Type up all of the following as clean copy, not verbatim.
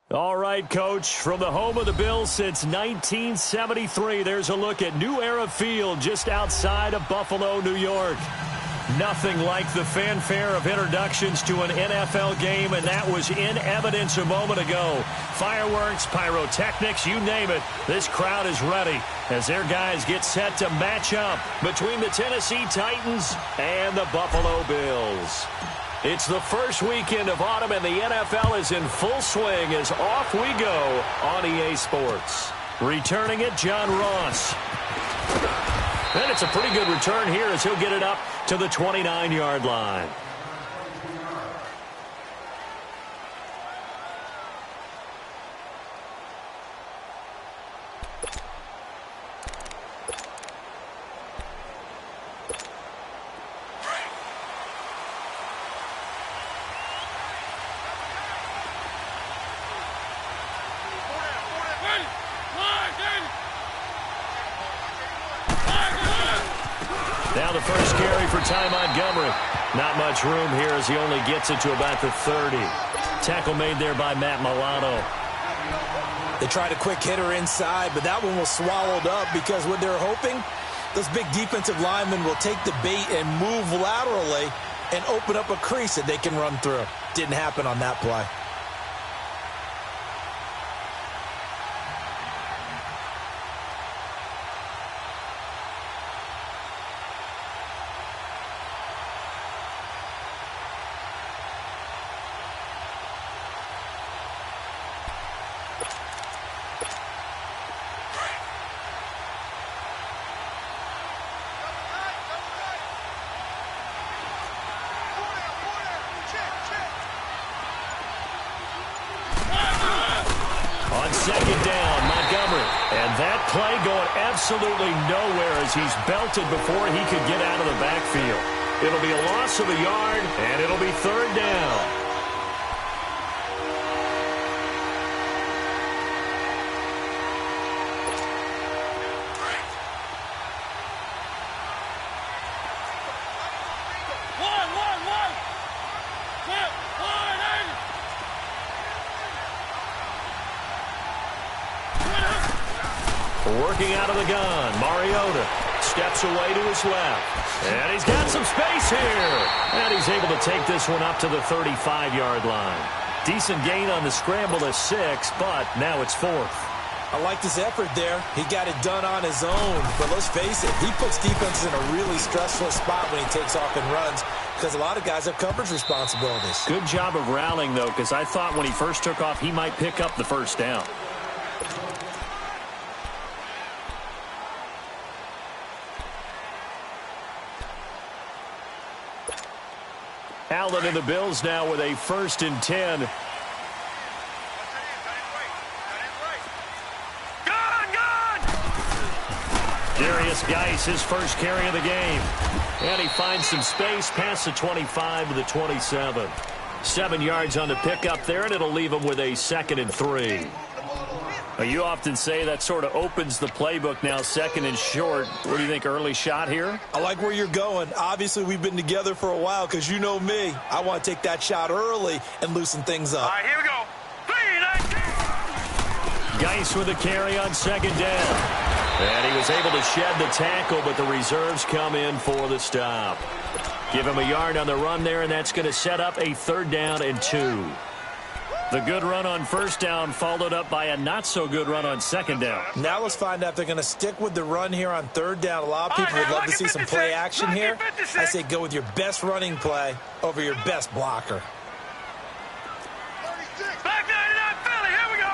All right, Coach, from the home of the Bills since 1973, there's a look at New Era Field just outside of Buffalo, New York. Nothing like the fanfare of introductions to an NFL game, and that was in evidence a moment ago. Fireworks, pyrotechnics, you name it. This crowd is ready as their guys get set to match up between the Tennessee Titans and the Buffalo Bills. It's the first weekend of autumn, and the NFL is in full swing as off we go on EA Sports. Returning it, John Ross. And it's a pretty good return here as he'll get it up to the 29-yard line. Now the first carry for Ty Montgomery. Not much room here as he only gets it to about the 30. Tackle made there by Matt Milano. They tried a quick hitter inside, but that one was swallowed up because what they're hoping, those big defensive linemen will take the bait and move laterally and open up a crease that they can run through. Didn't happen on that play. Second down, Montgomery. And that play going absolutely nowhere as he's belted before he could get out of the backfield. It'll be a loss of a yard, and it'll be third down. Working out of the gun, Mariota steps away to his left. And he's got some space here. And he's able to take this one up to the 35-yard line. Decent gain on the scramble of 6, but now it's 4th. I like this effort there. He got it done on his own. But let's face it, he puts defenses in a really stressful spot when he takes off and runs because a lot of guys have coverage responsibilities. Good job of rallying, though, because I thought when he first took off, he might pick up the first down. Allen and the Bills now with a 1st and 10. Darius Geis, his first carry of the game. And he finds some space past the 25 to the 27. 7 yards on the pickup there, and it'll leave him with a 2nd and 3. You often say that sort of opens the playbook now, 2nd and short. What do you think, early shot here? I like where you're going. Obviously, we've been together for a while because you know me. I want to take that shot early and loosen things up. All right, here we go. 3, 19. Geis with a carry on 2nd down. And he was able to shed the tackle, but the reserves come in for the stop. Give him a yard on the run there, and that's going to set up a 3rd down and 2. The good run on 1st down followed up by a not-so-good run on 2nd down. Now let's find out if they're going to stick with the run here on 3rd down. A lot of people would love to see some play action here. I say go with your best running play over your best blocker. Back 99 Philly, here we go.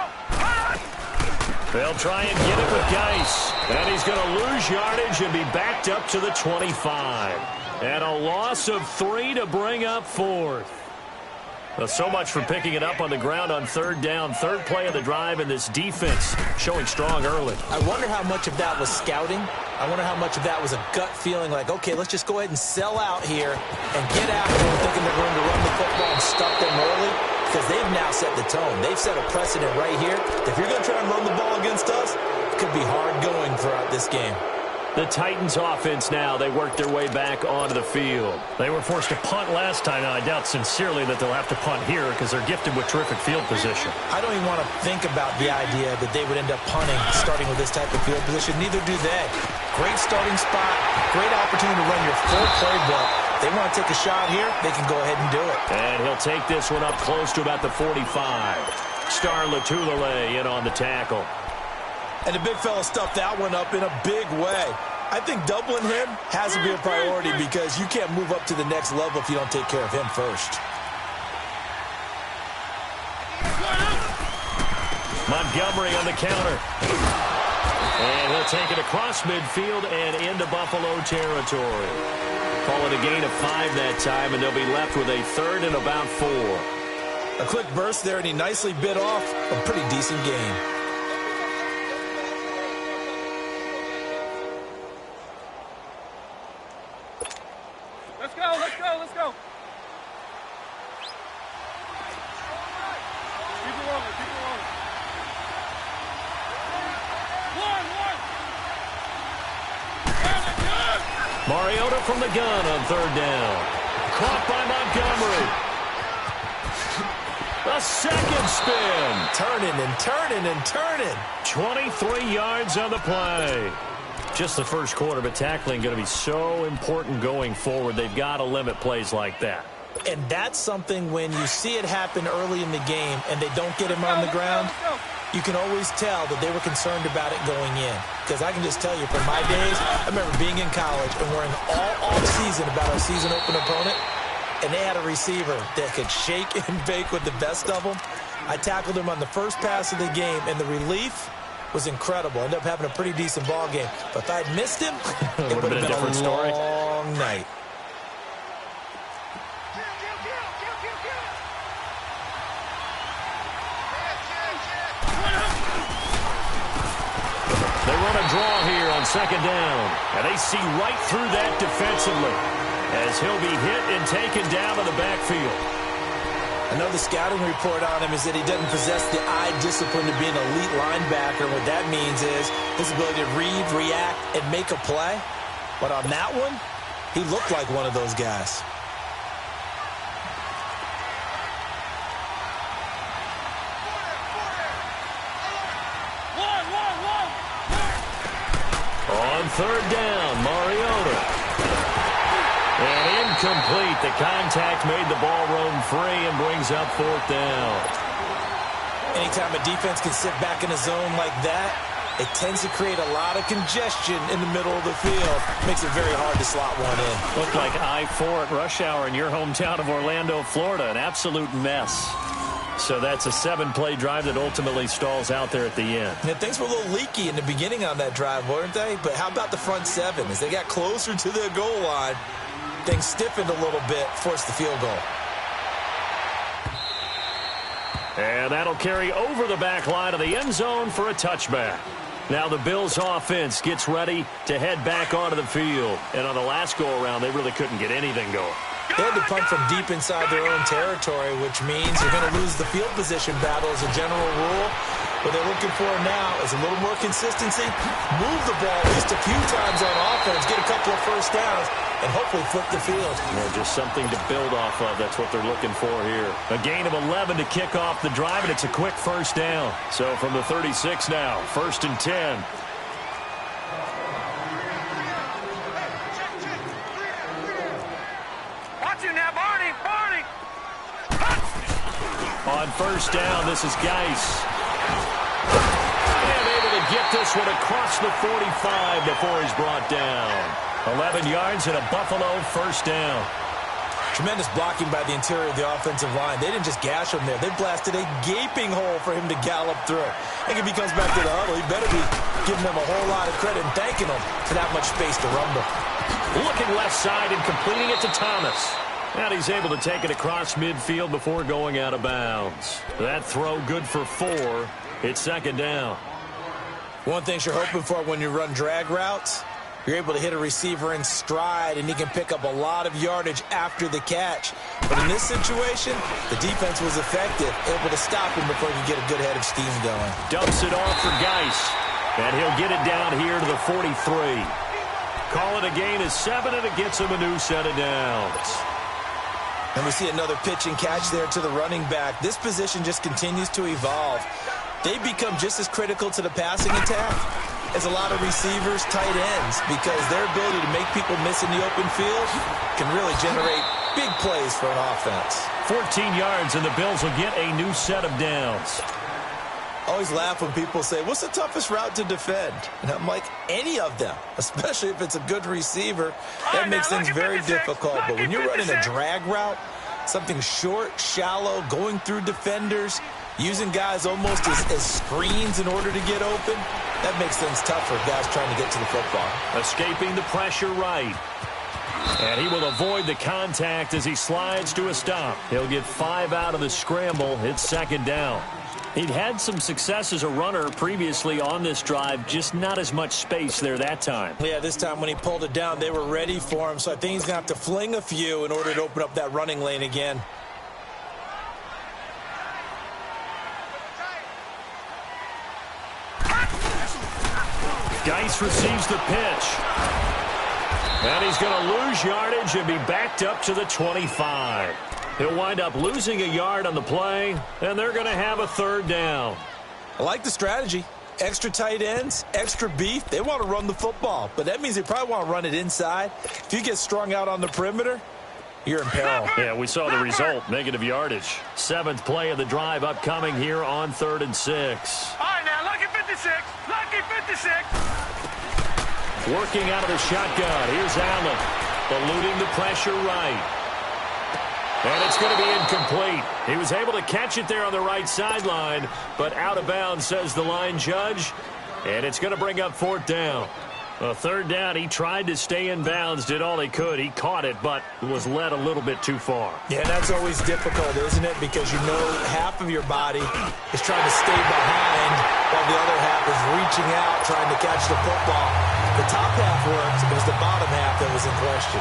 They'll try and get it with Geis. And he's going to lose yardage and be backed up to the 25. And a loss of 3 to bring up 4th. Well, so much for picking it up on the ground on 3rd down. 3rd play of the drive, and this defense showing strong early. I wonder how much of that was scouting. I wonder how much of that was a gut feeling like, okay, let's just go ahead and sell out here and get after them thinking they're going to run the football and stuff them early because they've now set the tone. They've set a precedent right here. If you're going to try and run the ball against us, it could be hard going throughout this game. The Titans offense now. They work their way back onto the field. They were forced to punt last time. Now, I doubt sincerely that they'll have to punt here because they're gifted with terrific field position. I don't even want to think about the idea that they would end up punting starting with this type of field position. Neither do they. Great starting spot. Great opportunity to run your full playbook. They want to take a shot here, they can go ahead and do it. And he'll take this one up close to about the 45. Star Latulele in on the tackle. And the big fella stuffed that one up in a big way. I think doubling him has to be a priority because you can't move up to the next level if you don't take care of him first. Montgomery on the counter. And he'll take it across midfield and into Buffalo territory. Call it a gain of 5 that time, and they'll be left with a 3rd and about 4. A quick burst there, and he nicely bit off a pretty decent game. Let's go, let's go, let's go. Keep it rolling, keep it rolling. One. Mariota from the gun on 3rd down. Caught by Montgomery. A second spin. Turning. 23 yards on the play. Just the first quarter, but tackling going to be so important going forward. They've got to limit plays like that. And that's something when you see it happen early in the game and they don't get him on the ground, you can always tell that they were concerned about it going in. Because I can just tell you, from my days, I remember being in college and worrying all off-season about our season-open opponent, and they had a receiver that could shake and bake with the best of them. I tackled him on the first pass of the game, and the relief was incredible. Ended up having a pretty decent ball game. But if I'd missed him, it would have been a different story. Long night. They run a draw here on 2nd down. And they see right through that defensively as he'll be hit and taken down in the backfield. Another scouting report on him is that he doesn't possess the eye discipline to be an elite linebacker. What that means is his ability to read, react, and make a play. But on that one, he looked like one of those guys. On 3rd down, Mariota. And incomplete. The contact made the ball roam free and brings up 4th down. Anytime a defense can sit back in a zone like that, it tends to create a lot of congestion in the middle of the field. Makes it very hard to slot one in. Looked like I-4 at rush hour in your hometown of Orlando, Florida. An absolute mess. So that's a 7-play drive that ultimately stalls out there at the end. Yeah, things were a little leaky in the beginning on that drive, weren't they? But how about the front 7? As they got closer to the goal line, things stiffened a little bit, forced the field goal. And that'll carry over the back line of the end zone for a touchback. Now the Bills offense gets ready to head back onto the field. And on the last go-around, they really couldn't get anything going. They had to punt from deep inside their own territory, which means you're going to lose the field position battle as a general rule. What they're looking for now is a little more consistency, move the ball at least a few times on offense, get a couple of first downs, and hopefully flip the field. Yeah, just something to build off of. That's what they're looking for here. A gain of 11 to kick off the drive, and it's a quick first down. So from the 36 now, 1st and 10. On 1st down, this is Geis. And able to get this one across the 45 before he's brought down. 11 yards and a Buffalo 1st down. Tremendous blocking by the interior of the offensive line. They didn't just gash him there. They blasted a gaping hole for him to gallop through. I think if he comes back to the huddle, he better be giving them a whole lot of credit and thanking them for that much space to rumble. Looking left side and completing it to Thomas. And he's able to take it across midfield before going out of bounds. That throw good for 4. It's 2nd down. One thing you're hoping for when you run drag routes, you're able to hit a receiver in stride, and he can pick up a lot of yardage after the catch. But in this situation, the defense was effective, able to stop him before he could get a good head of steam going. Dumps it off for Geis. And he'll get it down here to the 43. Call it a gain of 7, and it gets him a new set of downs. And we see another pitch and catch there to the running back. This position just continues to evolve. They become just as critical to the passing attack as a lot of receivers, tight ends, because their ability to make people miss in the open field can really generate big plays for an offense. 14 yards, and the Bills will get a new set of downs. I always laugh when people say, what's the toughest route to defend? And I'm like, any of them, especially if it's a good receiver. That makes things very difficult. But when you're running a drag route, something short, shallow, going through defenders, using guys almost as screens in order to get open, that makes things tough for guys trying to get to the football. Escaping the pressure right. And he will avoid the contact as he slides to a stop. He'll get 5 out of the scramble. It's second down. He'd had some success as a runner previously on this drive, just not as much space there that time. Yeah, this time when he pulled it down, they were ready for him, so I think he's going to have to fling a few in order to open up that running lane again. Geis receives the pitch. And he's going to lose yardage and be backed up to the 25. He'll wind up losing a yard on the play, and they're going to have a third down. I like the strategy. Extra tight ends, extra beef. They want to run the football, but that means they probably want to run it inside. If you get strung out on the perimeter, you're in peril. Yeah, we saw the result, negative yardage. 7th play of the drive upcoming here on 3rd and 6. All right, now, lucky 56. Lucky 56. Working out of the shotgun. Here's Allen, eluding the pressure right. And it's going to be incomplete. He was able to catch it there on the right sideline, but out of bounds, says the line judge. And it's going to bring up 4th down. A 3rd down, he tried to stay in bounds, did all he could. He caught it, but was led a little bit too far. Yeah, that's always difficult, isn't it? Because you know half of your body is trying to stay behind while the other half is reaching out, trying to catch the football. The top half worked. It was the bottom half that was in question.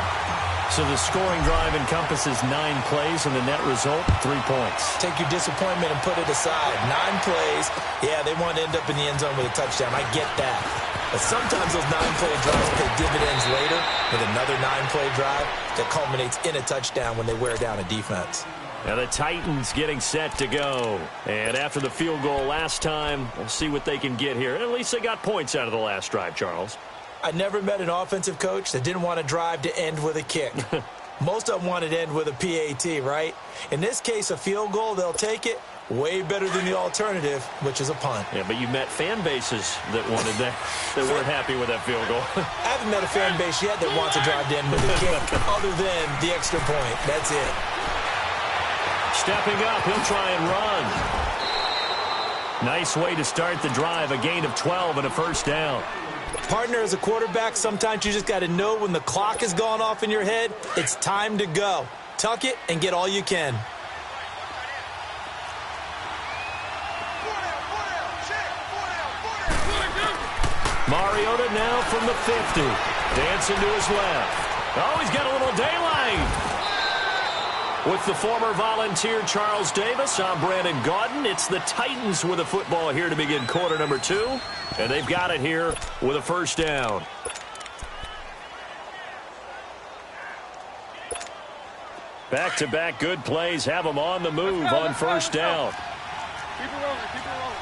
So the scoring drive encompasses 9 plays, and the net result, 3 points. Take your disappointment and put it aside. 9 plays. Yeah, they want to end up in the end zone with a touchdown. I get that. But sometimes those 9-play drives pay dividends later with another 9-play drive that culminates in a touchdown when they wear down a defense. Now the Titans getting set to go. And after the field goal last time, we'll see what they can get here. At least they got points out of the last drive, Charles. I never met an offensive coach that didn't want a drive to end with a kick. Most of them wanted to end with a PAT, right? In this case, a field goal, they'll take it. Way better than the alternative, which is a punt. Yeah, but you met fan bases that wanted that, that weren't happy with that field goal. I haven't met a fan base yet that wants a drive to end with a kick other than the extra point. That's it. Stepping up, he'll try and run. Nice way to start the drive, a gain of 12 and a 1st down. Partner, as a quarterback, sometimes you just got to know when the clock has gone off in your head, it's time to go. Tuck it and get all you can. Mariota now from the 50. Dancing to his left. Oh, he's got a little daylight. With the former Volunteer Charles Davis, I'm Brandon Gaudin. It's the Titans with a football here to begin quarter number 2. And they've got it here with a 1st down. Back-to-back good plays have them on the move on 1st down. Keep it rolling, keep it rolling.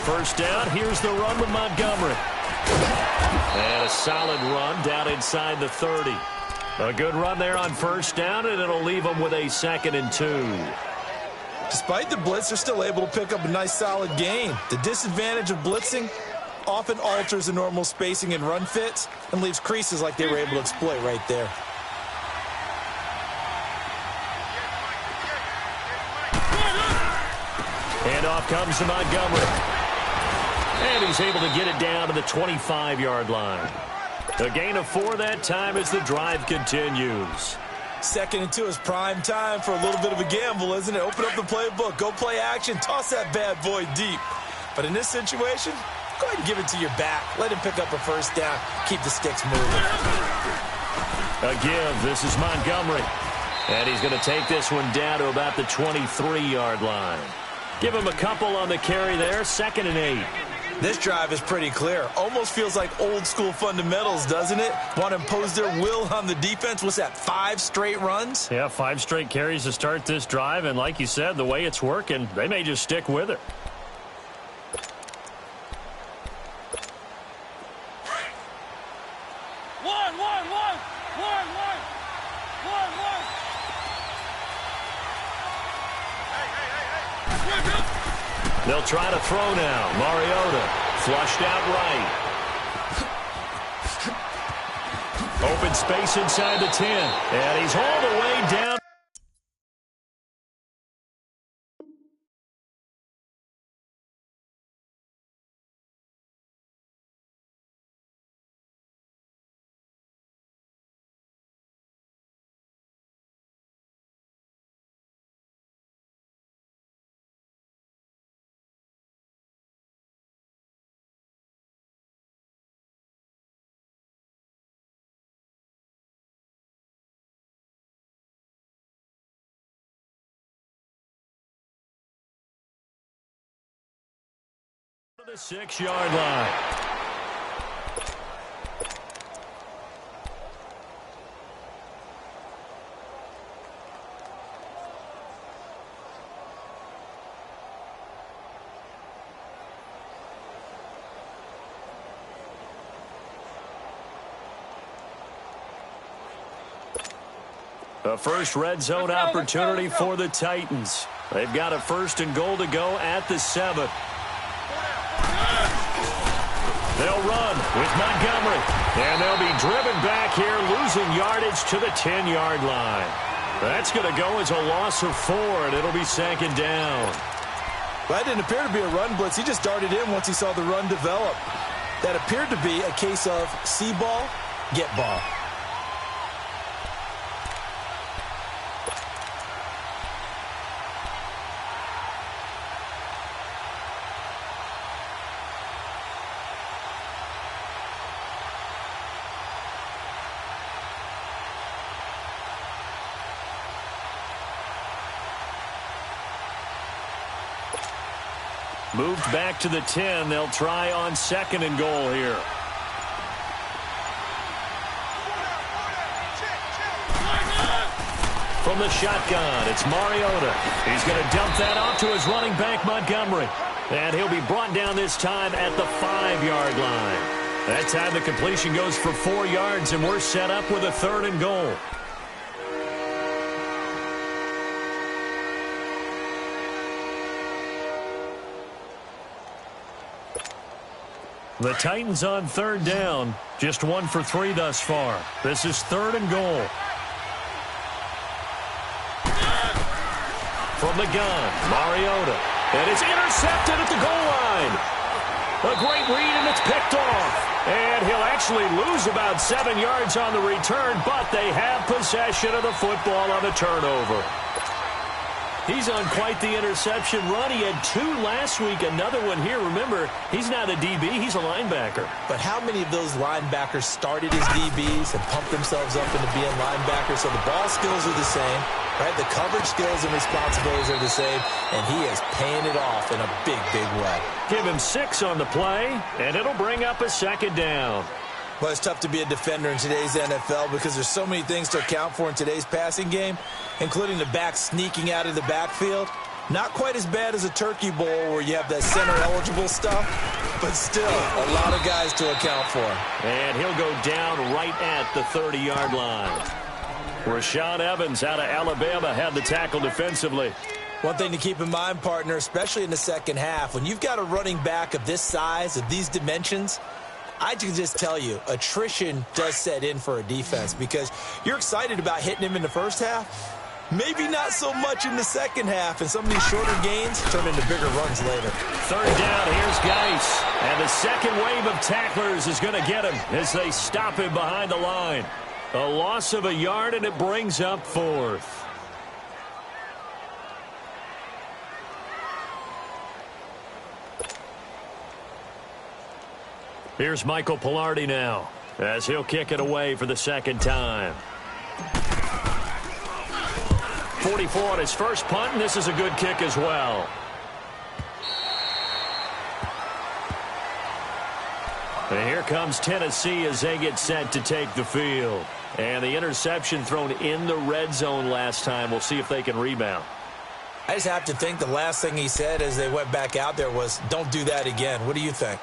1st down, here's the run with Montgomery. And a solid run down inside the 30. A good run there on 1st down, and it'll leave them with a 2nd and 2. Despite the blitz, they're still able to pick up a nice solid gain. The disadvantage of blitzing often alters the normal spacing and run fits and leaves creases like they were able to exploit right there. And off comes to Montgomery. And he's able to get it down to the 25-yard line. A gain of 4 that time as the drive continues. 2nd and 2 is prime time for a little bit of a gamble, isn't it? Open up the playbook, go play action, toss that bad boy deep. But in this situation, go ahead and give it to your back. Let him pick up a 1st down. Keep the sticks moving. A give. This is Montgomery. And he's going to take this one down to about the 23-yard line. Give him a couple on the carry there. 2nd and 8. This drive is pretty clear. Almost feels like old school fundamentals, doesn't it? Want to impose their will on the defense. What's that, 5 straight runs? Yeah, 5 straight carries to start this drive. And like you said, the way it's working, they may just stick with it. They'll try to throw now. Mariota flushed out right. Open space inside the 10. And he's all the way down. The 6-yard line. A first red zone opportunity for the Titans. They've got a 1st and goal to go at the 7. They'll run with Montgomery. And they'll be driven back here, losing yardage to the 10-yard line. That's going to go as a loss of 4, and it'll be 2nd down. Well, that didn't appear to be a run blitz. He just darted in once he saw the run develop. That appeared to be a case of see ball, get ball. Moved back to the 10. They'll try on 2nd and goal here. From the shotgun, it's Mariota. He's going to dump that off to his running back, Montgomery. And he'll be brought down this time at the 5-yard line. That time the completion goes for 4 yards, and we're set up with a 3rd and goal. The Titans on 3rd down. Just 1 for 3 thus far. This is 3rd and goal. From the gun, Mariota. And it's intercepted at the goal line. A great read, and it's picked off. And he'll actually lose about 7 yards on the return, but they have possession of the football on the turnover. He's on quite the interception run. He had 2 last week, another one here. Remember, he's not a DB, he's a linebacker. But how many of those linebackers started as DBs and pumped themselves up into being linebackers? So the ball skills are the same, right? The coverage skills and responsibilities are the same, and he is paying it off in a big, big way. Give him 6 on the play, and it'll bring up a 2nd down. Well, it's tough to be a defender in today's NFL because there's so many things to account for in today's passing game, including the back sneaking out of the backfield. Not quite as bad as a turkey bowl where you have that center-eligible stuff, but still a lot of guys to account for. And he'll go down right at the 30-yard line. Rashaan Evans out of Alabama had the tackle defensively. One thing to keep in mind, partner, especially in the second half, when you've got a running back of this size, of these dimensions, I can just tell you, attrition does set in for a defense because you're excited about hitting him in the first half. Maybe not so much in the second half, and some of these shorter gains turn into bigger runs later. 3rd down, here's Geis. And the second wave of tacklers is going to get him as they stop him behind the line. A loss of a yard, and it brings up 4th. Here's Michael Pilardi now as he'll kick it away for the 2nd time. 44 on his first punt, and this is a good kick as well. And here comes Tennessee as they get set to take the field. And the interception thrown in the red zone last time. We'll see if they can rebound. I just have to think the last thing he said as they went back out there was, don't do that again. What do you think?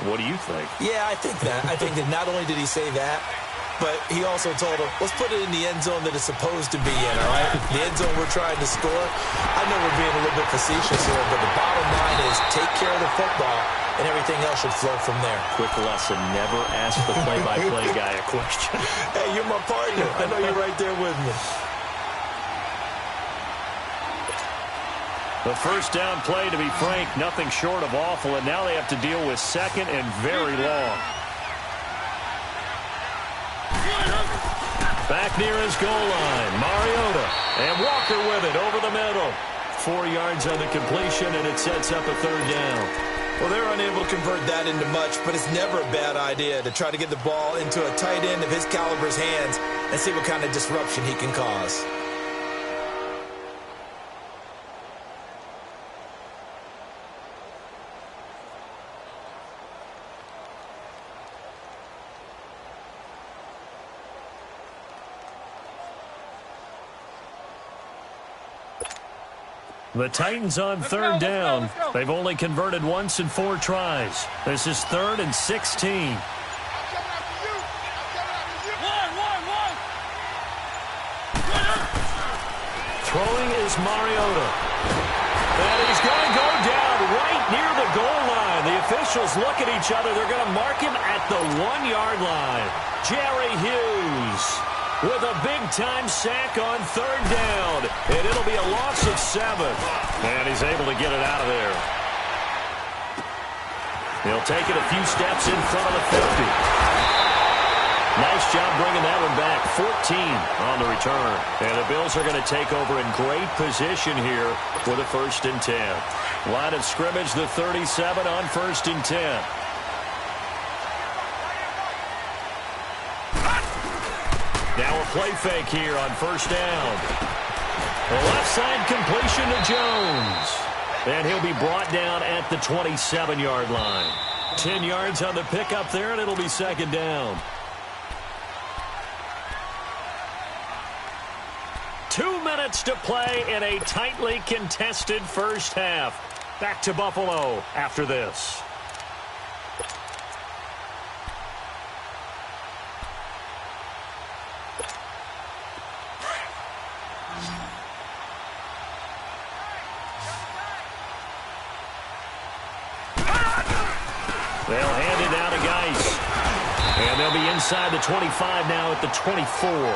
What do you think? Yeah, I think that. I think that not only did he say that, but he also told him, let's put it in the end zone that it's supposed to be in, all right? The end zone we're trying to score. I know we're being a little bit facetious here, but the bottom line is take care of the football, and everything else should flow from there. Quick lesson, never ask the play-by-play guy a question. Hey, you're my partner. I know you're right there with me. The first down play, to be frank, nothing short of awful, and now they have to deal with second and very long. Back near his goal line, Mariota, and Walker with it over the middle. 4 yards on the completion, and it sets up a third down. Well, they're unable to convert that into much, but it's never a bad idea to try to get the ball into a tight end of his caliber's hands and see what kind of disruption he can cause. The Titans on third down. They've only converted once in 4 tries. This is 3rd and 16. Throwing is Mariota. And he's going to go down right near the goal line. The officials look at each other. They're going to mark him at the 1-yard line. Jerry Hughes with a big-time sack on third down. And it'll be a loss of 7. And he's able to get it out of there. He'll take it a few steps in front of the 50. Nice job bringing that one back. 14 on the return. And the Bills are going to take over in great position here with a 1st and 10. Line of scrimmage, the 37 on 1st and 10. Now a play fake here on 1st down. The left side completion to Jones. And he'll be brought down at the 27-yard line. 10 yards on the pickup there, and it'll be 2nd down. 2 minutes to play in a tightly contested first half. Back to Buffalo after this. They'll hand it down to Geis. And they'll be inside the 25 now at the 24.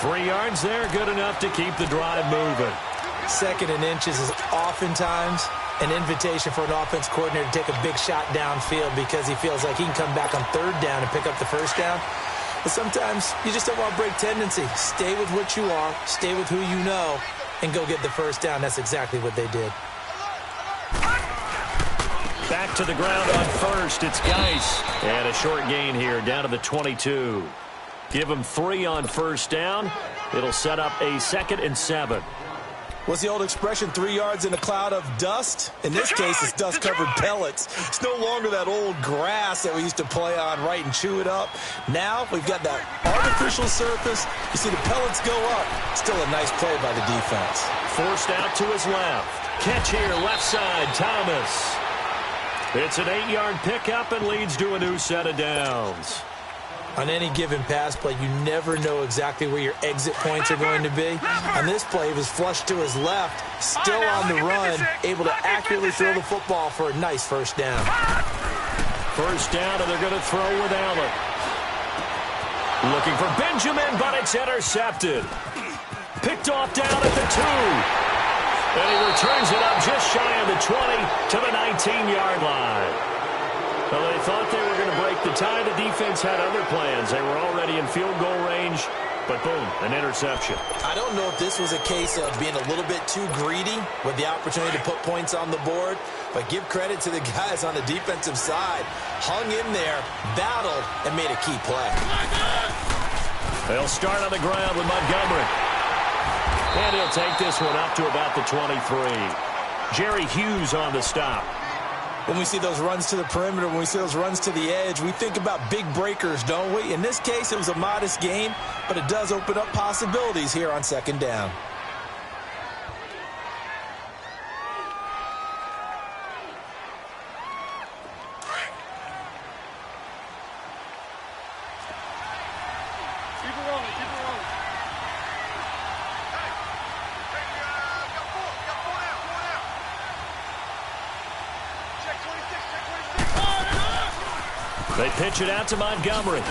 3 yards there, good enough to keep the drive moving. 2nd and inches is oftentimes an invitation for an offense coordinator to take a big shot downfield because he feels like he can come back on 3rd down and pick up the 1st down. But sometimes you just don't want to break tendency. Stay with what you are, stay with who you know, and go get the 1st down. That's exactly what they did. Back to the ground on 1st. It's Geis. And a short gain here down to the 22. Give him 3 on 1st down. It'll set up a 2nd and 7. What's the old expression, 3 yards in a cloud of dust? In this case, it's dust-covered pellets. It's no longer that old grass that we used to play on, right, and chew it up. Now we've got that artificial surface. You see the pellets go up. Still a nice play by the defense. Forced out to his left. Catch here, left side, Thomas. It's an 8-yard pickup and leads to a new set of downs. On any given pass play, you never know exactly where your exit points are going to be. On this play, he was flushed to his left, still on the run, able to accurately throw the football for a nice 1st down. 1st down, and they're going to throw with Allen. Looking for Benjamin, but it's intercepted. Picked off down at the 2. And he returns it up just shy of the 20 to the 19-yard line. Well, they thought they were going to break the tie. The defense had other plans. They were already in field goal range, but boom, an interception. I don't know if this was a case of being a little bit too greedy with the opportunity to put points on the board, but give credit to the guys on the defensive side. Hung in there, battled, and made a key play. They'll start on the ground with Montgomery. And he'll take this one up to about the 23. Jerry Hughes on the stop. When we see those runs to the perimeter, when we see those runs to the edge, we think about big breakers, don't we? In this case, it was a modest gain, but it does open up possibilities here on second down. They pitch it out to Montgomery.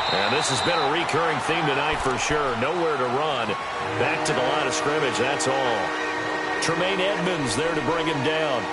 And this has been a recurring theme tonight for sure. Nowhere to run. Back to the line of scrimmage, that's all. Tremaine Edmonds there to bring him down.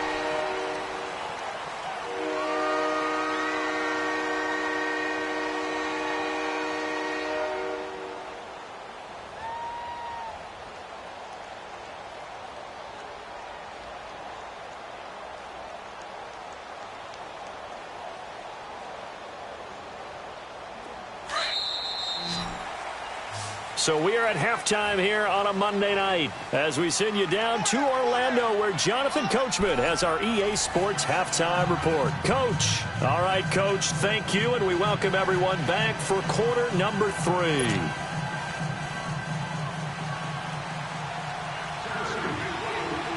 So we are at halftime here on a Monday night as we send you down to Orlando where Jonathan Coachman has our EA Sports halftime report. Coach. All right, Coach, thank you, and we welcome everyone back for quarter number 3.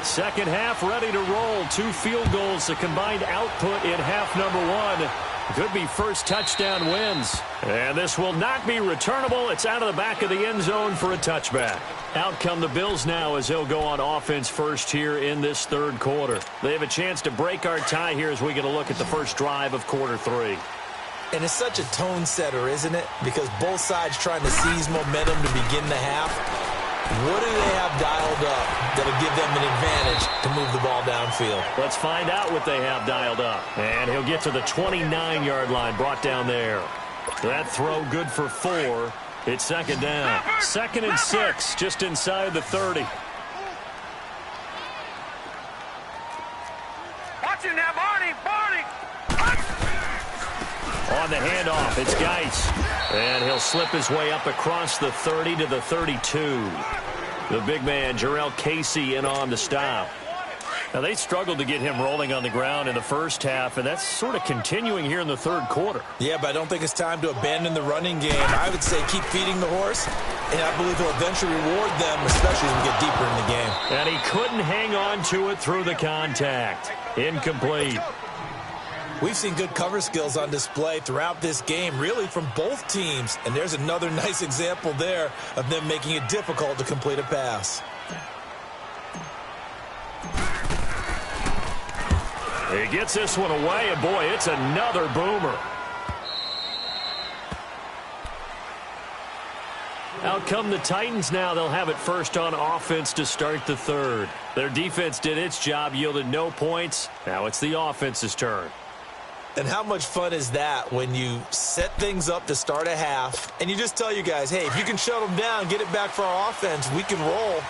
Second half ready to roll. 2 field goals, the combined output in half number 1. Could be first touchdown wins. And this will not be returnable. It's out of the back of the end zone for a touchback. Out come the Bills now as they'll go on offense first here in this third quarter. They have a chance to break our tie here as we get a look at the first drive of quarter 3. And it's such a tone setter, isn't it? Because both sides trying to seize momentum to begin the half. What do they have dialed up that'll give them an advantage to move the ball downfield? Let's find out what they have dialed up. And he'll get to the 29-yard line, brought down there. That throw good for 4. It's second down. 2nd and 6, just inside the 30. Watch it now, Barney! On the handoff, it's Geis. And he'll slip his way up across the 30 to the 32. The big man, Jarrell Casey, in on the stop. Now, they struggled to get him rolling on the ground in the first half, and that's sort of continuing here in the third quarter. Yeah, but I don't think it's time to abandon the running game. I would say keep feeding the horse, and I believe he'll eventually reward them, especially as we get deeper in the game. And he couldn't hang on to it through the contact. Incomplete. We've seen good cover skills on display throughout this game, really from both teams. And there's another nice example there of them making it difficult to complete a pass. He gets this one away, and boy, it's another boomer. Out come the Titans now. They'll have it first on offense to start the third. Their defense did its job, yielded no points. Now it's the offense's turn. And how much fun is that when you set things up to start a half and you just tell you guys, hey, if you can shut them down, get it back for our offense, we can roll.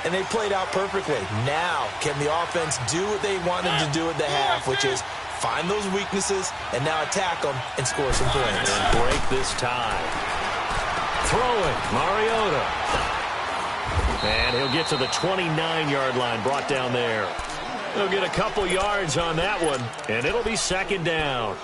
And they played out perfectly. Now, can the offense do what they wanted to do at the half, which is find those weaknesses and now attack them and score some points. And break this tie. Throwing, Mariota. And he'll get to the 29-yard line, brought down there. He'll get a couple yards on that one, and it'll be second down.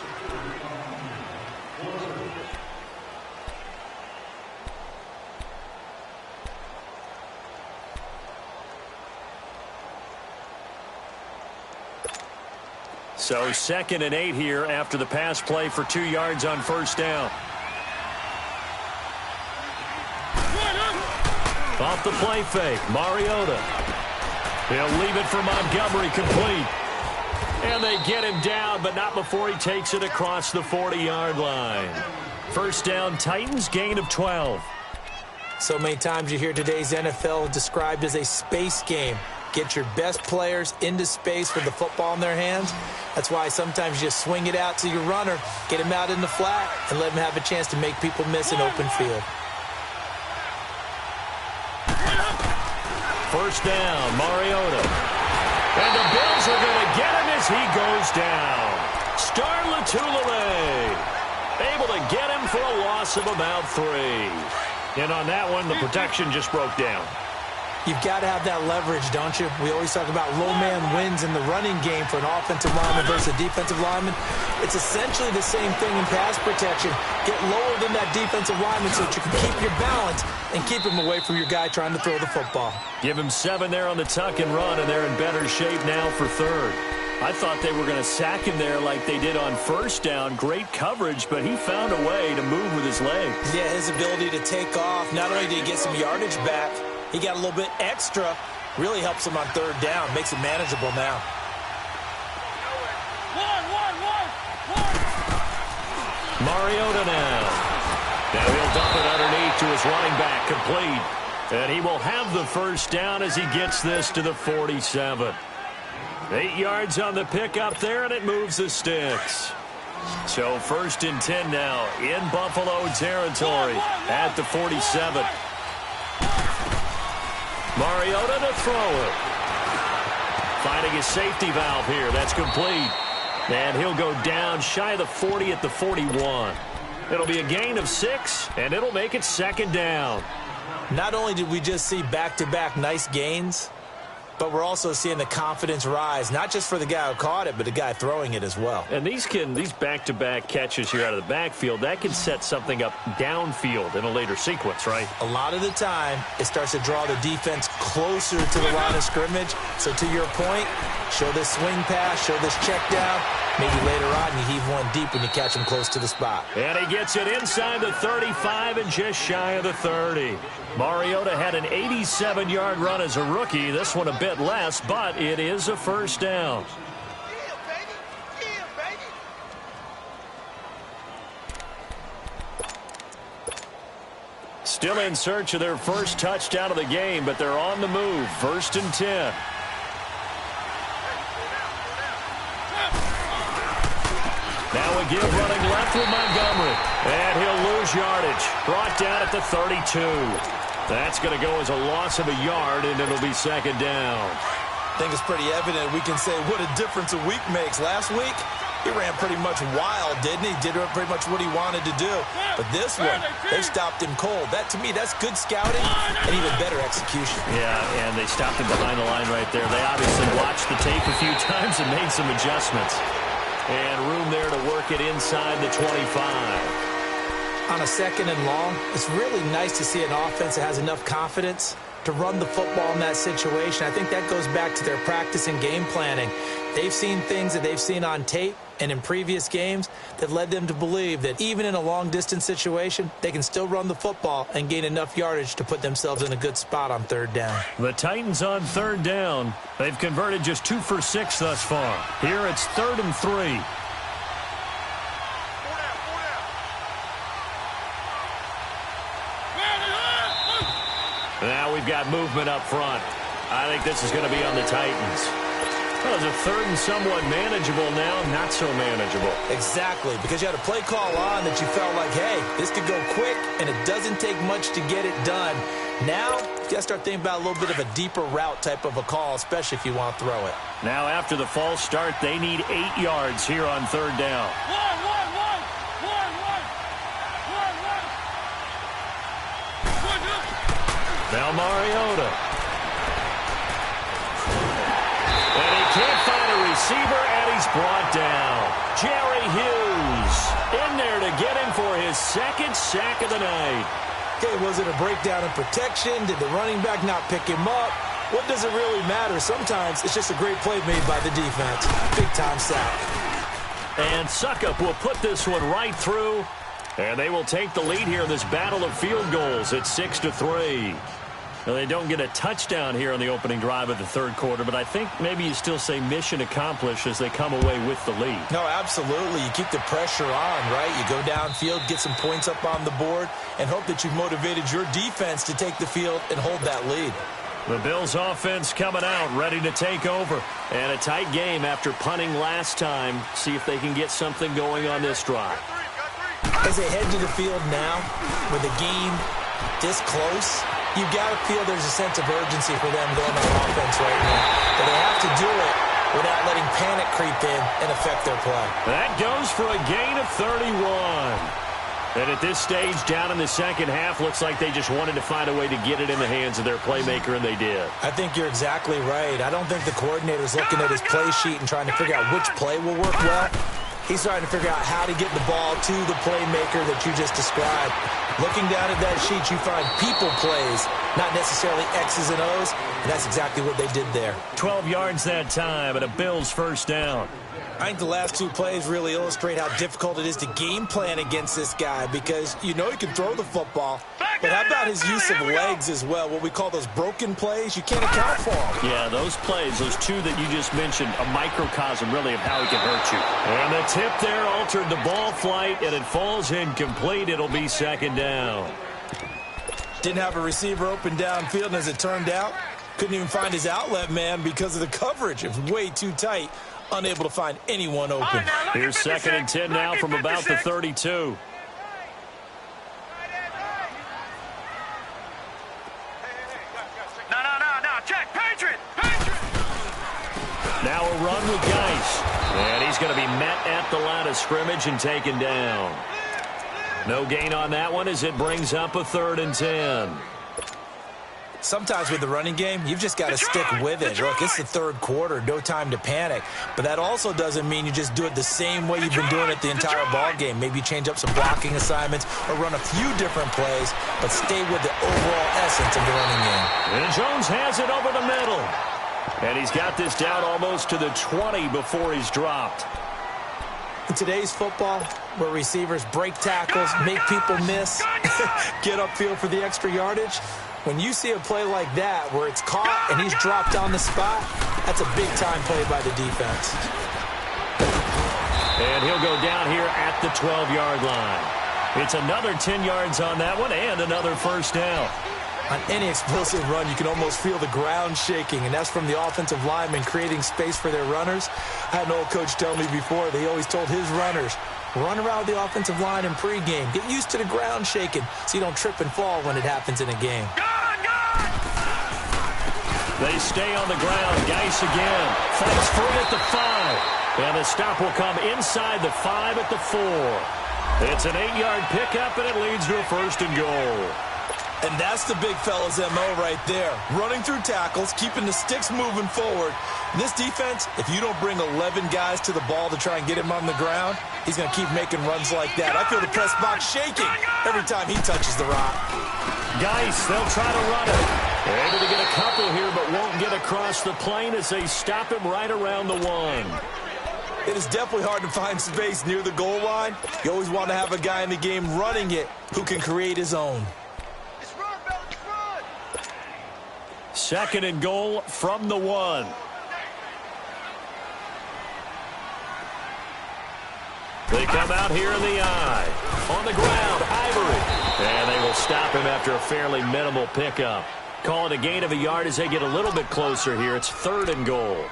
So 2nd and 8 here after the pass play for 2 yards on first down. Off the play fake, Mariota. He'll leave it for Montgomery, complete. And they get him down, but not before he takes it across the 40-yard line. First down, Titans, gain of 12. So many times you hear today's NFL described as a space game. Get your best players into space with the football in their hands. That's why sometimes you just swing it out to your runner, get him out in the flat, and let him have a chance to make people miss an open field. First down, Mariota. And the Bills are going to get him as he goes down. Star Latulippe able to get him for a loss of about 3. And on that one, the protection just broke down. You've got to have that leverage, don't you? We always talk about low man wins in the running game for an offensive lineman versus a defensive lineman. It's essentially the same thing in pass protection. Get lower than that defensive lineman so that you can keep your balance and keep him away from your guy trying to throw the football. Give him 7 there on the tuck and run, and they're in better shape now for third. I thought they were going to sack him there like they did on first down. Great coverage, but he found a way to move with his legs. Yeah, his ability to take off, not only did he get some yardage back, he got a little bit extra. Really helps him on third down. Makes it manageable now. Mariota now. Now he'll dump it underneath to his running back, complete. And he will have the first down as he gets this to the 47. 8 yards on the pickup there, and it moves the sticks. So 1st and 10 now in Buffalo territory at the 47. Mariota to throw it. Finding his safety valve here. That's complete. And he'll go down shy of the 40 at the 41. It'll be a gain of 6, and it'll make it 2nd down. Not only did we just see back-to-back nice gains, but we're also seeing the confidence rise, not just for the guy who caught it, but the guy throwing it as well. And these back-to-back catches here out of the backfield, that can set something up downfield in a later sequence, right? A lot of the time, it starts to draw the defense closer to the line of scrimmage. So to your point, show this swing pass, show this check down. Maybe later on you heave one deep when you catch him close to the spot. And he gets it inside the 35 and just shy of the 30. Mariota had an 87-yard run as a rookie. This one a bit less, but it is a first down. Still in search of their first touchdown of the game, but they're on the move. 1st and 10. Now a give running left with Montgomery. And he'll lose yardage. Brought down at the 32. That's going to go as a loss of a yard, and it'll be 2nd down. I think it's pretty evident. We can say what a difference a week makes. Last week, he ran pretty much wild, didn't he? Did pretty much what he wanted to do. But this one, they stopped him cold. That, to me, that's good scouting and even better execution. Yeah, and they stopped him behind the line right there. They obviously watched the tape a few times and made some adjustments. And room there to work it inside the 25. On a 2nd and long, it's really nice to see an offense that has enough confidence to run the football in that situation. I think that goes back to their practice and game planning. They've seen things that they've seen on tape and in previous games that led them to believe that even in a long-distance situation, they can still run the football and gain enough yardage to put themselves in a good spot on 3rd down. The Titans on 3rd down. They've converted just 2 for 6 thus far. Here it's 3rd and 3. Now we've got movement up front. I think this is going to be on the Titans. Well, it's a 3rd and somewhat manageable now, not so manageable. Exactly, because you had a play call on that you felt like, hey, this could go quick, and it doesn't take much to get it done. Now, you got to start thinking about a little bit of a deeper route type of a call, especially if you want to throw it. Now, after the false start, they need 8 yards here on 3rd down. Now Mariota. And he can't find a receiver, and he's brought down. Jerry Hughes in there to get him for his 2nd sack of the night. Okay, was it a breakdown in protection? Did the running back not pick him up? What does it really matter? Sometimes it's just a great play made by the defense. Big-time sack. And Suckup will put this one right through. And they will take the lead here in this battle of field goals at 6-3. Now, they don't get a touchdown here on the opening drive of the 3rd quarter, but I think maybe you still say mission accomplished as they come away with the lead. No, absolutely. You keep the pressure on, right? You go downfield, get some points up on the board, and hope that you've motivated your defense to take the field and hold that lead. The Bills offense coming out, ready to take over. And a tight game after punting last time. See if they can get something going on this drive. As they head to the field now, with the game this close, you got to feel there's a sense of urgency for them going on offense right now. But they have to do it without letting panic creep in and affect their play. That goes for a gain of 31. And at this stage, down in the second half, looks like they just wanted to find a way to get it in the hands of their playmaker, and they did. I think you're exactly right. I don't think the coordinator's looking at his play sheet and trying to figure out which play will work well. He's trying to figure out how to get the ball to the playmaker that you just described. Looking down at that sheet, you find people plays, not necessarily X's and O's, and that's exactly what they did there. 12 yards that time, and a Bills first down. I think the last two plays really illustrate how difficult it is to game plan against this guy because you know he can throw the football, but how about his use of legs as well, what we call those broken plays? You can't account for them. Yeah, those plays, those two that you just mentioned, a microcosm really of how he can hurt you. And the tip there altered the ball flight, and it falls incomplete. It'll be second down. Didn't have a receiver open downfield, and as it turned out, couldn't even find his outlet man because of the coverage. It was way too tight. Unable to find anyone open. Right, now, Here's second and 10 now from about the 32. No. Check. Patriot. Now a run with Geis. And he's going to be met at the line of scrimmage and taken down. No gain on that one as it brings up a 3rd and 10. Sometimes with the running game, you've just got to stick with it. Look, it's the third quarter, no time to panic. But that also doesn't mean you just do it the same way you've been doing it the entire ball game. Maybe you change up some blocking assignments or run a few different plays, but stay with the overall essence of the running game. And Jones has it over the middle. And he's got this down almost to the 20 before he's dropped. In today's football, where receivers break tackles, make people miss, get upfield for the extra yardage, when you see a play like that where it's caught and he's dropped on the spot, that's a big-time play by the defense. And he'll go down here at the 12-yard line. It's another 10 yards on that one and another first down. On any explosive run, you can almost feel the ground shaking, and that's from the offensive linemen creating space for their runners. I had an old coach tell me before, they always told his runners, run around the offensive line in pregame. Get used to the ground shaking so you don't trip and fall when it happens in a game. They stay on the ground. Geis again. Fights free at the 5. And the stop will come inside the 5 at the 4. It's an 8-yard pickup, and it leads to a 1st and goal. And that's the big fella's MO right there. Running through tackles, keeping the sticks moving forward. This defense, if you don't bring 11 guys to the ball to try and get him on the ground, he's going to keep making runs like that. I feel the press box shaking every time he touches the rock. Geis, they'll try to run it. They're able to get a couple here, but won't get across the plane as they stop him right around the 1. It is definitely hard to find space near the goal line. You always want to have a guy in the game running it who can create his own. 2nd and goal from the 1. They come out here in the eye. On the ground, Ivory. And they will stop him after a fairly minimal pickup. Call it a gain of a yard as they get a little bit closer here. It's 3rd and goal.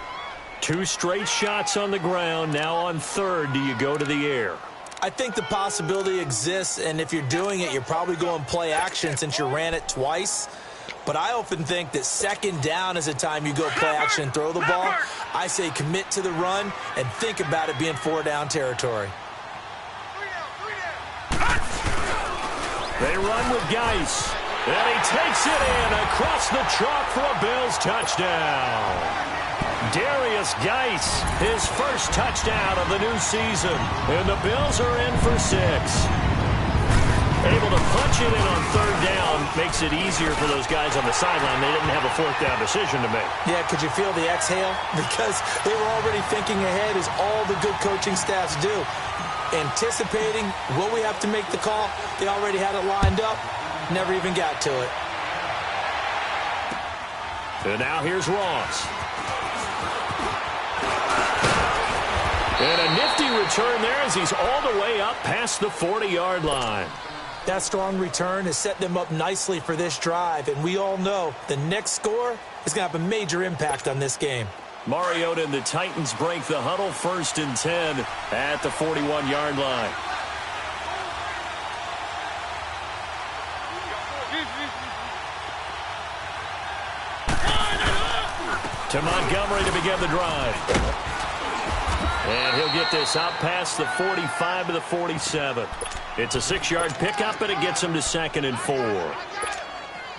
2 straight shots on the ground. Now on 3rd, do you go to the air? I think the possibility exists, and if you're doing it, you're probably going play action since you ran it twice. But I often think that 2nd down is the time you go play action and throw the ball. I say commit to the run and think about it being 4-down territory. They run with Geis. And he takes it in across the chalk for a Bills touchdown. Darius Geis, his first touchdown of the new season. And the Bills are in for 6. Able to punch it in on 3rd down makes it easier for those guys on the sideline. They didn't have a 4th down decision to make. Yeah, could you feel the exhale? Because they were already thinking ahead, as all the good coaching staffs do. Anticipating, will we have to make the call? They already had it lined up. Never even got to it. And now here's Ross. And a nifty return there as he's all the way up past the 40-yard line. That strong return has set them up nicely for this drive, and we all know the next score is going to have a major impact on this game. Mariota and the Titans break the huddle, 1st and 10 at the 41-yard line. To Montgomery to begin the drive. And he'll get this out past the 45 to the 47. It's a 6-yard pickup, and it gets him to 2nd and 4.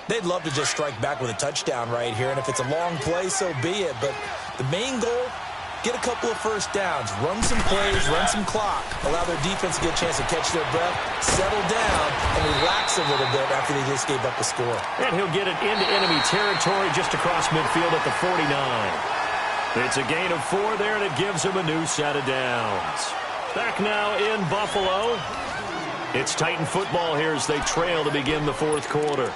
They'd love to just strike back with a touchdown right here, and if it's a long play, so be it. But the main goal, get a couple of first downs, run some plays, run some clock, allow their defense to get a chance to catch their breath, settle down, and relax a little bit after they just gave up a score. And he'll get it into enemy territory just across midfield at the 49. It's a gain of 4 there, and it gives him a new set of downs. Back now in Buffalo. It's Titan football here as they trail to begin the 4th quarter.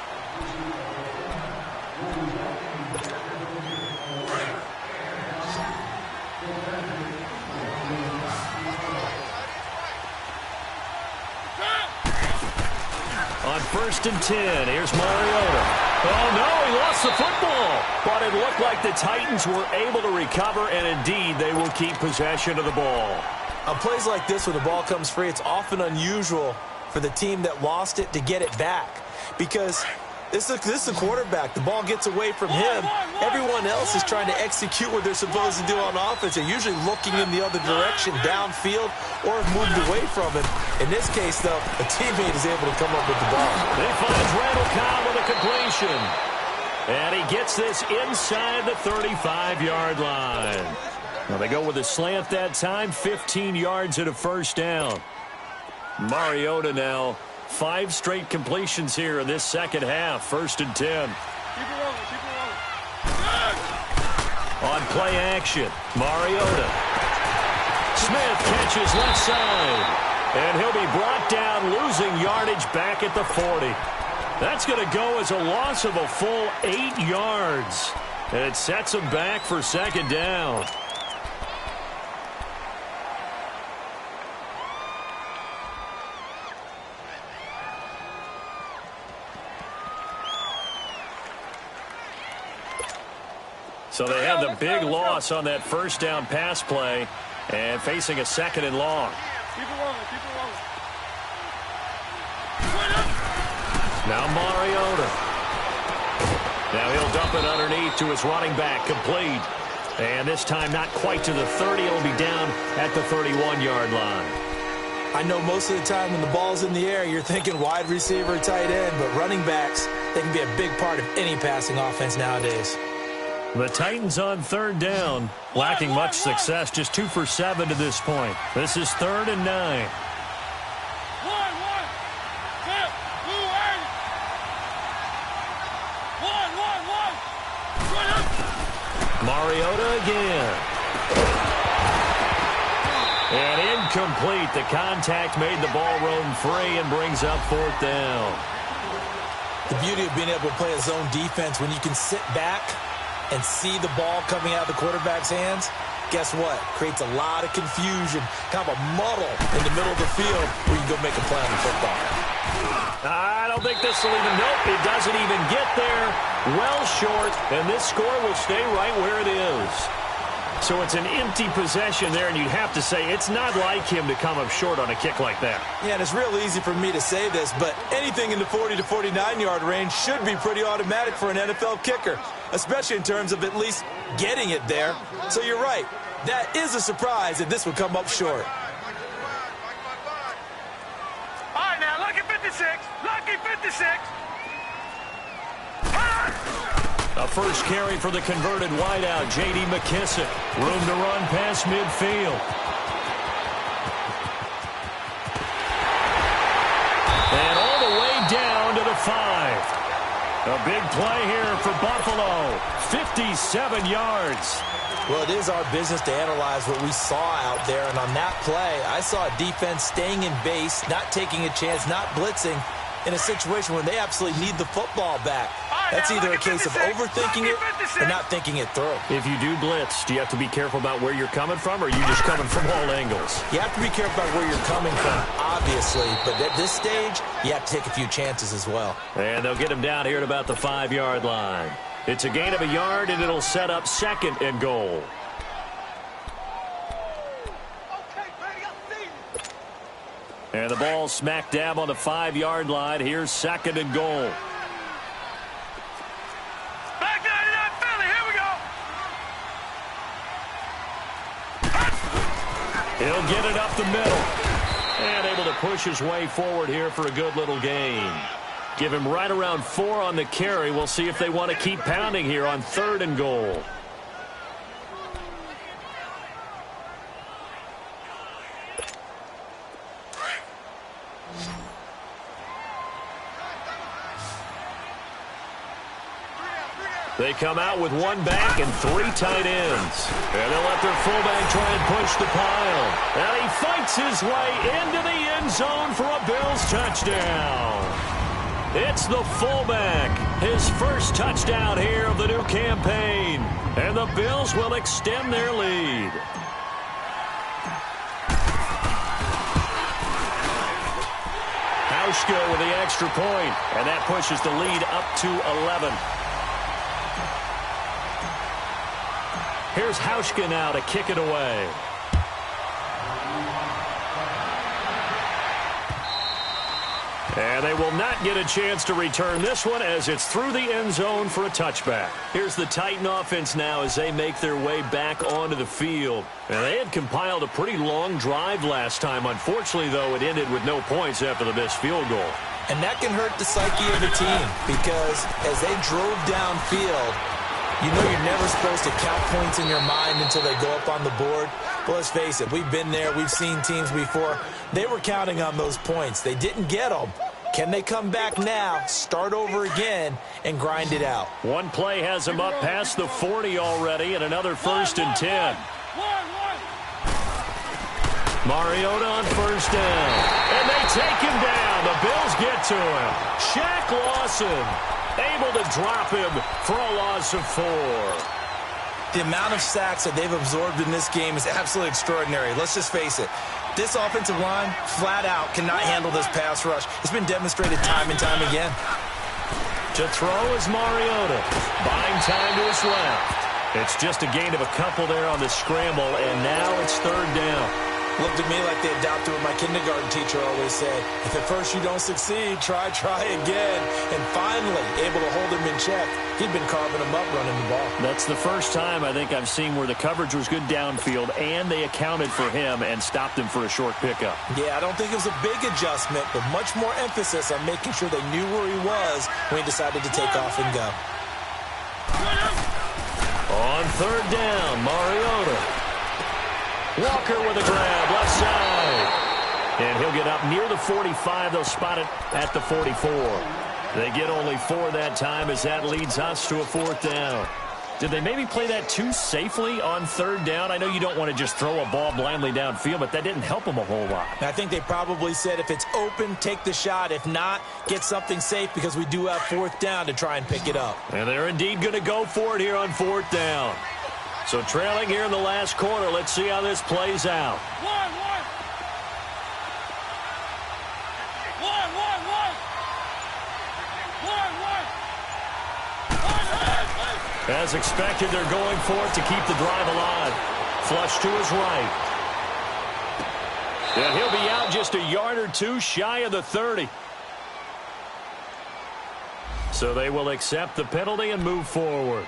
On 1st and 10, here's Mariota. Oh, no, he lost the football. But it looked like the Titans were able to recover, and indeed, they will keep possession of the ball. On plays like this, when the ball comes free, it's often unusual for the team that lost it to get it back. Because this is the quarterback. The ball gets away from him. Everyone else is trying to execute what they're supposed to do on offense. They're usually looking in the other direction, downfield, or have moved away from him. In this case, though, a teammate is able to come up with the ball. He finds Randall Cobb with a completion. And he gets this inside the 35-yard line. Now they go with a slant that time, 15 yards and a first down. Mariota now, 5 straight completions here in this second half, 1st and 10. Keep it rolling, keep it rolling. On play action, Mariota. Smith catches left side. And he'll be brought down, losing yardage back at the 40. That's going to go as a loss of a full 8 yards. And it sets him back for 2nd down. So they have the big loss on that first down pass play and facing a 2nd and long. Keep it rolling, keep it rolling. Now Mariota. Now he'll dump it underneath to his running back, complete. And this time not quite to the 30. It'll be down at the 31-yard line. I know most of the time when the ball's in the air, you're thinking wide receiver, tight end, but running backs, they can be a big part of any passing offense nowadays. The Titans on 3rd down, lacking much success, just 2 for 7 to this point. This is 3rd and 9. Mariota again. And incomplete. The contact made the ball roam free and brings up 4th down. The beauty of being able to play a zone defense when you can sit back and see the ball coming out of the quarterback's hands, guess what? Creates a lot of confusion, kind of a muddle in the middle of the field where you can go make a play on the football. I don't think this will even, nope, it doesn't even get there. Well short, and this score will stay right where it is. So it's an empty possession there, and you'd have to say it's not like him to come up short on a kick like that. Yeah, and it's real easy for me to say this, but anything in the 40 to 49-yard range should be pretty automatic for an NFL kicker, especially in terms of at least getting it there. So you're right. That is a surprise that this would come up short. All right, now, lucky 56. Lucky 56. A first carry for the converted wideout, J.D. McKissick. Room to run past midfield. And all the way down to the 5. A big play here for Buffalo. 57 yards. Well, it is our business to analyze what we saw out there, and on that play, I saw a defense staying in base, not taking a chance, not blitzing, in a situation where they absolutely need the football back. That's either a case of overthinking it or not thinking it through. If you do blitz, do you have to be careful about where you're coming from, or are you just coming from all angles? You have to be careful about where you're coming from, obviously, but at this stage, you have to take a few chances as well. And they'll get him down here at about the 5-yard line. It's a gain of a yard, and it'll set up 2nd and goal. And the ball smack dab on the 5-yard line. Here's 2nd and goal. Back 99 Philly, here we go. He'll get it up the middle. And able to push his way forward here for a good little gain. Give him right around 4 on the carry. We'll see if they want to keep pounding here on 3rd and goal. They come out with 1 back and 3 tight ends. And they'll let their fullback try and push the pile. And he fights his way into the end zone for a Bills touchdown. It's the fullback, his first touchdown here of the new campaign. And the Bills will extend their lead. Hauschka with the extra point, and that pushes the lead up to 11. Here's Hauschka now to kick it away. And they will not get a chance to return this one as it's through the end zone for a touchback. Here's the Titan offense now as they make their way back onto the field. And they had compiled a pretty long drive last time. Unfortunately, though, it ended with no points after the missed field goal. And that can hurt the psyche of the team because as they drove downfield, you know you're never supposed to count points in your mind until they go up on the board. But let's face it, we've been there. We've seen teams before. They were counting on those points. They didn't get them. Can they come back now, start over again, and grind it out? One play has them up past the 40 already, and another 1st and 10. Mariota on 1st down. And they take him down. The Bills get to him. Shaq Lawson able to drop him for a loss of 4. The amount of sacks that they've absorbed in this game is absolutely extraordinary. Let's just face it. This offensive line, flat out, cannot handle this pass rush. It's been demonstrated time and time again. To throw is Mariota. Buying time to his left. It's just a gain of a couple there on the scramble, and now it's 3rd down. Looked to me like they adopted what my kindergarten teacher always said. If at first you don't succeed, try again. And finally, able to hold him in check. He'd been carving him up running the ball. That's the first time I think I've seen where the coverage was good downfield and they accounted for him and stopped him for a short pickup. Yeah, I don't think it was a big adjustment, but much more emphasis on making sure they knew where he was when he decided to take off and go. On 3rd down, Mariota. Walker with a grab, left side. And he'll get up near the 45. They'll spot it at the 44. They get only 4 that time as that leads us to a 4th down. Did they maybe play that too safely on 3rd down? I know you don't want to just throw a ball blindly downfield, but that didn't help them a whole lot. I think they probably said if it's open, take the shot. If not, get something safe because we do have 4th down to try and pick it up. And they're indeed going to go for it here on 4th down. So trailing here in the last quarter, let's see how this plays out. As expected, they're going for it to keep the drive alive. Flush to his right. And he'll be out just a yard or 2 shy of the 30. So they will accept the penalty and move forward.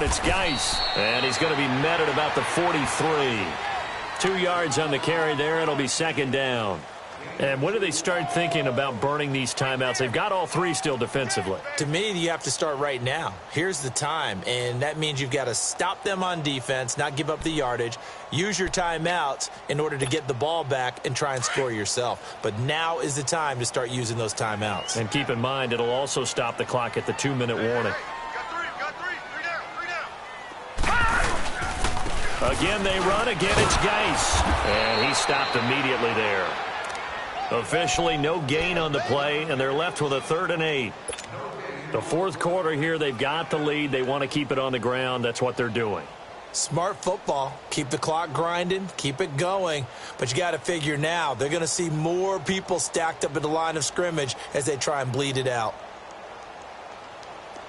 It's Geis, and he's going to be met at about the 43. 2 yards on the carry there. It'll be 2nd down. And when do they start thinking about burning these timeouts? They've got all 3 still defensively. To me, you have to start right now. Here's the time, and that means you've got to stop them on defense, not give up the yardage, use your timeouts in order to get the ball back and try and score yourself. But now is the time to start using those timeouts. And keep in mind, it'll also stop the clock at the 2-minute warning. Again, they run. Again, it's Geis. And he stopped immediately there. Officially, no gain on the play, and they're left with a 3rd and 8. The 4th quarter here, they've got the lead. They want to keep it on the ground. That's what they're doing. Smart football. Keep the clock grinding, keep it going. But you got to figure now, they're going to see more people stacked up at the line of scrimmage as they try and bleed it out.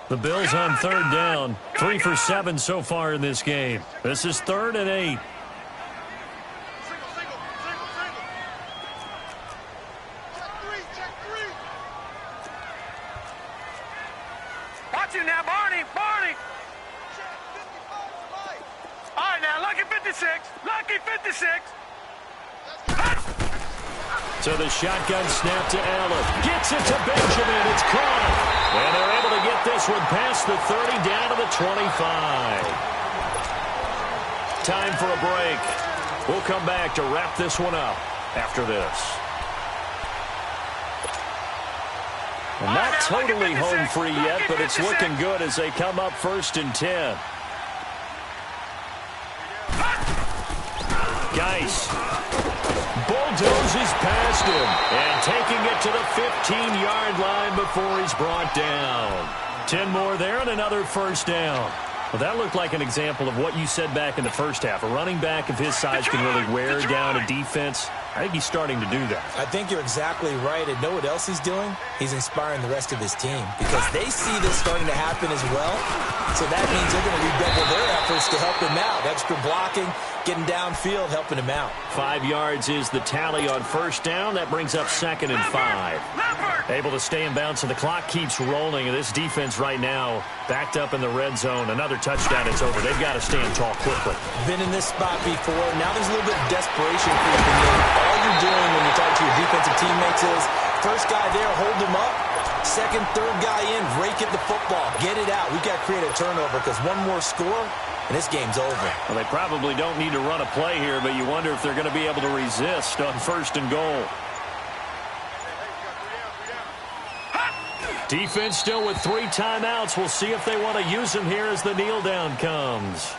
The Bills on third down. 3 for 7 so far in this game. This is 3rd and 8. Watch it now, Barney. Barney. All right, now, lucky 56. Lucky 56. So the shotgun snap to Allen. Gets it to Benjamin. It's caught. And they're able to get this one past the 30 down to the 25. Time for a break. We'll come back to wrap this one up after this. Well, not totally home free yet, but it's looking good as they come up 1st and 10. Geis bulldozes past him and taking it to the 15-yard line before he's brought down. 10 more there and another 1st down. Well, that looked like an example of what you said back in the first half. A running back of his size can really wear down a defense. I think he's starting to do that. I think you're exactly right. And know what else he's doing? He's inspiring the rest of his team because they see this starting to happen as well. So that means they're going to redouble their efforts to help him out. Extra blocking, getting downfield, helping him out. 5 yards is the tally on 1st down. That brings up 2nd and 5. Able to stay in bounds, and the clock keeps rolling. And this defense right now backed up in the red zone. Another touchdown, it's over. They've got to stand tall quickly. Been in this spot before. Now there's a little bit of desperation creeping in. All you're doing when you talk to your defensive teammates is first guy there, hold him up. Second, third guy in, rake at the football. Get it out. We've got to create a turnover because one more score, and this game's over. Well, they probably don't need to run a play here, but you wonder if they're going to be able to resist on 1st and goal. Defense still with 3 timeouts. We'll see if they want to use them here as the kneel down comes.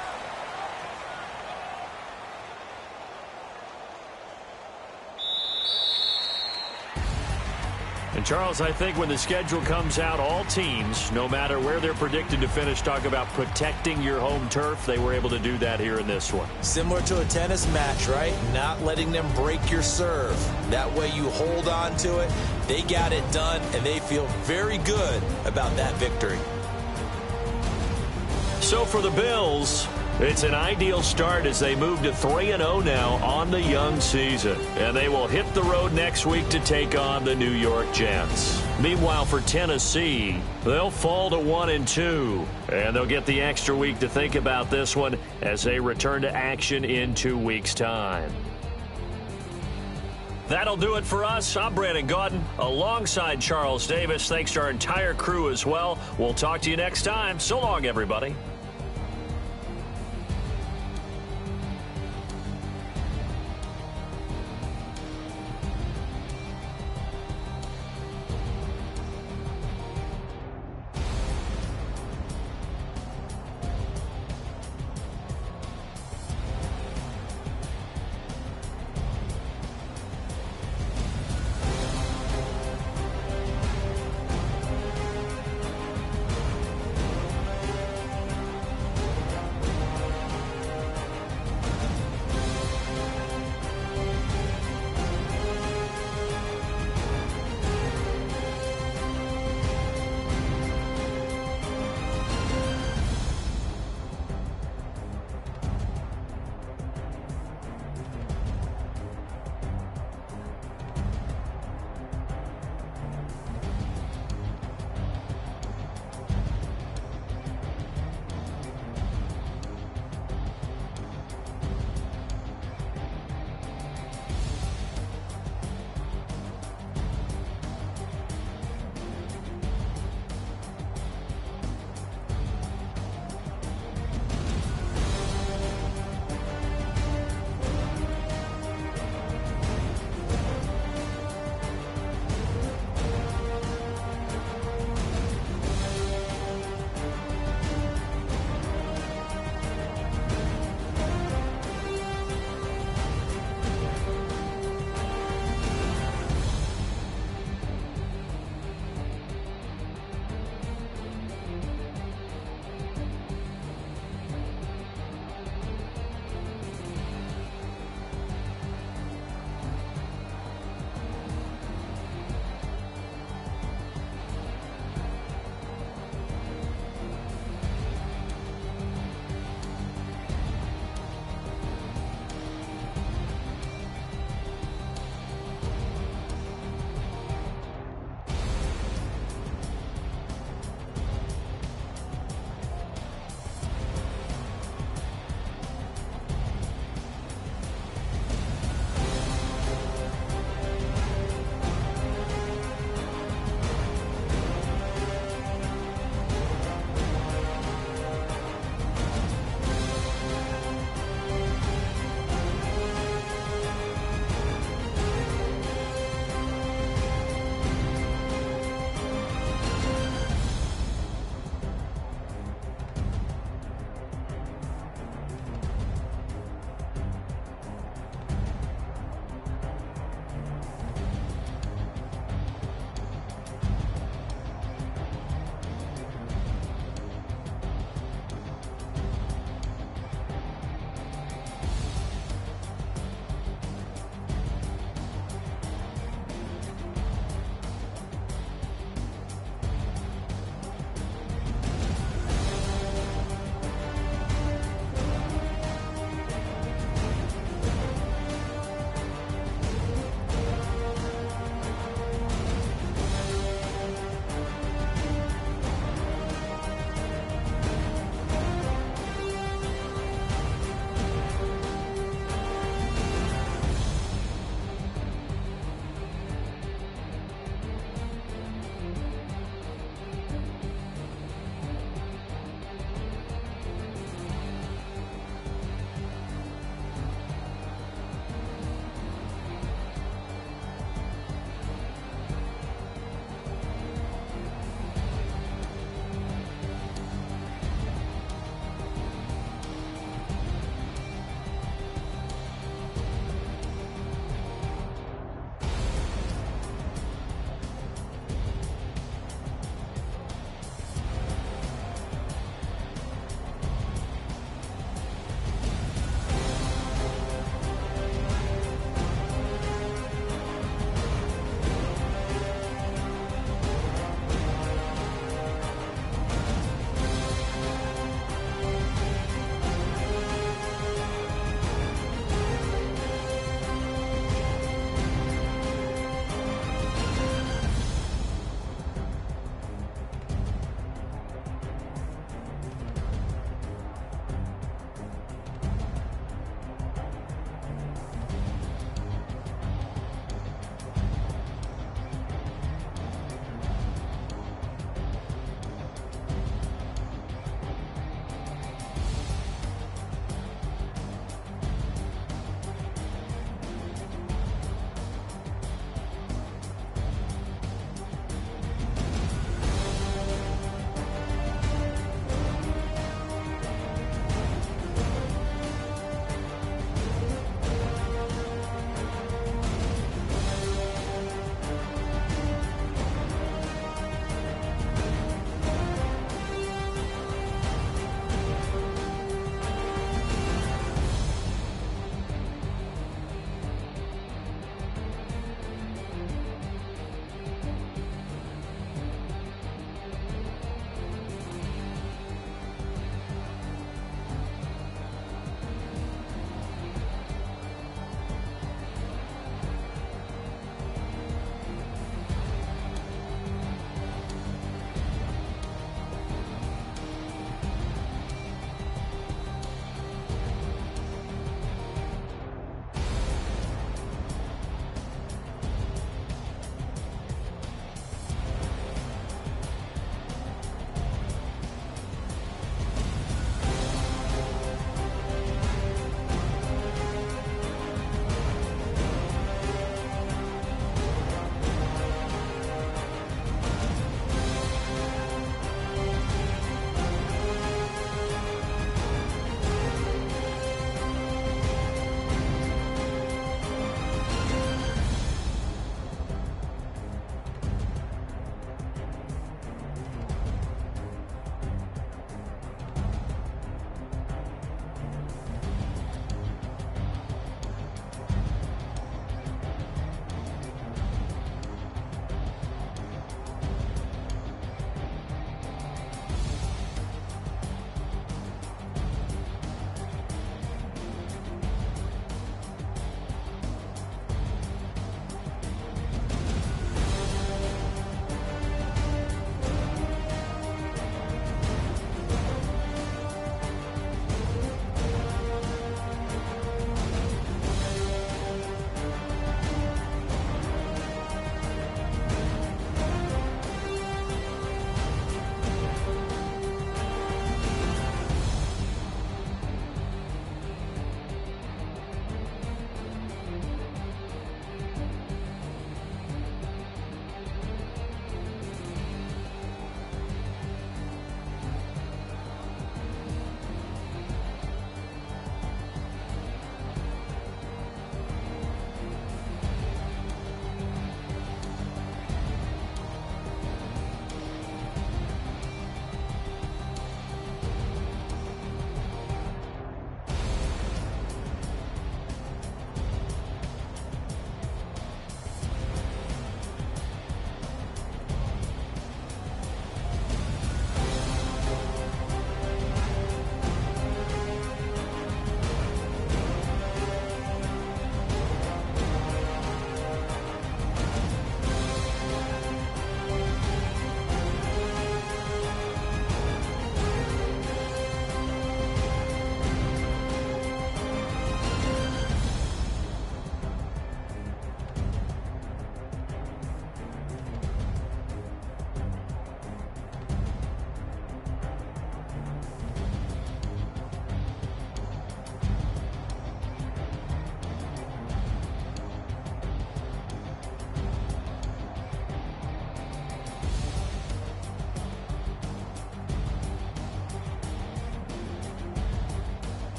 And, Charles, I think when the schedule comes out, all teams, no matter where they're predicted to finish, talk about protecting your home turf. They were able to do that here in this one. Similar to a tennis match, right? Not letting them break your serve. That way you hold on to it. They got it done, and they feel very good about that victory. So for the Bills, it's an ideal start as they move to 3-0 now on the young season. And they will hit the road next week to take on the New York Jets. Meanwhile, for Tennessee, they'll fall to 1-2. And they'll get the extra week to think about this one as they return to action in 2 weeks' time. That'll do it for us. I'm Brandon Gaudin alongside Charles Davis. Thanks to our entire crew as well. We'll talk to you next time. So long, everybody.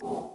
you